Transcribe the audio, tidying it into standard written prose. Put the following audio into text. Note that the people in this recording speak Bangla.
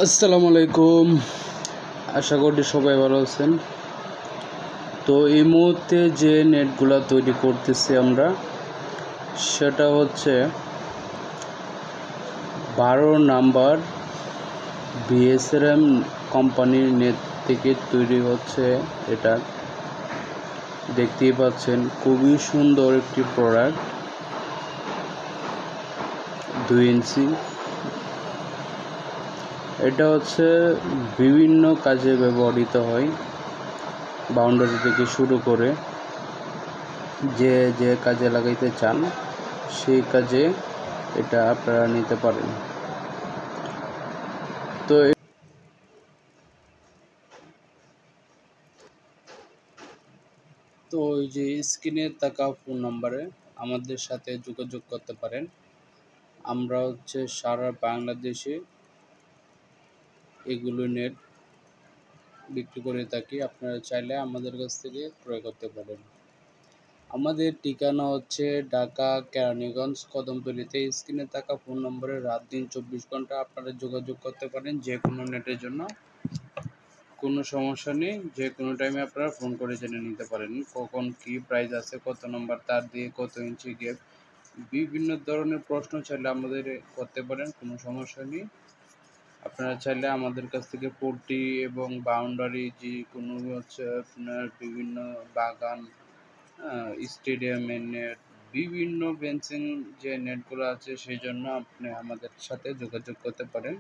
আসসালামু আলাইকুম। আশা করি সবাই ভালো আছেন। তো এই মুহূর্তে যে নেটগুলা তৈরি করতেছি আমরা, সেটা হচ্ছে 12 নাম্বার বিএসআরএম কোম্পানির নেট থেকে তৈরি হচ্ছে। এটা দেখতেই পাচ্ছেন, খুবই সুন্দর একটি প্রোডাক্ট। 2 ইঞ্চি। এটা হচ্ছে বিভিন্ন কাজে ব্যবহৃত হয়, বাউন্ডারি থেকে শুরু করে যে যে কাজে লাগাইতে চান সেই কাজে এটা আপনারা নিতে পারেন। তো ওই যে স্ক্রিনে থাকা ফোন নাম্বারে আমাদের সাথে যোগাযোগ করতে পারেন। আমরা হচ্ছে সারা বাংলাদেশে এগুলো নেট বিক্রি করে থাকি। আপনারা চাইলে আমাদের কাছ থেকে ক্রয় করতে পারেন। আমাদের ঠিকানা হচ্ছে ঢাকা কেরানীগঞ্জ কদমতলীতে। স্ক্রিনে থাকা ফোন নম্বরে রাত দিন 24 ঘন্টা আপনারা যোগাযোগ করতে পারেন যে কোনো নেটের জন্য। কোনো সমস্যা নেই, যে কোনো টাইমে আপনারা ফোন করে জেনে নিতে পারেন কখন কি প্রাইস আছে, কত নম্বর তার দিয়ে কত ইঞ্চি গ্যাপ, বিভিন্ন ধরনের প্রশ্ন চাইলে আমাদের করতে পারেন, কোনো সমস্যা নেই। আপনারা চাইলে আমাদের কাছ থেকে পট্টি এবং বাউন্ডারি যে কোনো হচ্ছে আপনার বিভিন্ন বাগান, স্টেডিয়ামের নেট, বিভিন্ন বেঞ্চিং যে নেটগুলো আছে সেই জন্য আপনি আমাদের সাথে যোগাযোগ করতে পারেন।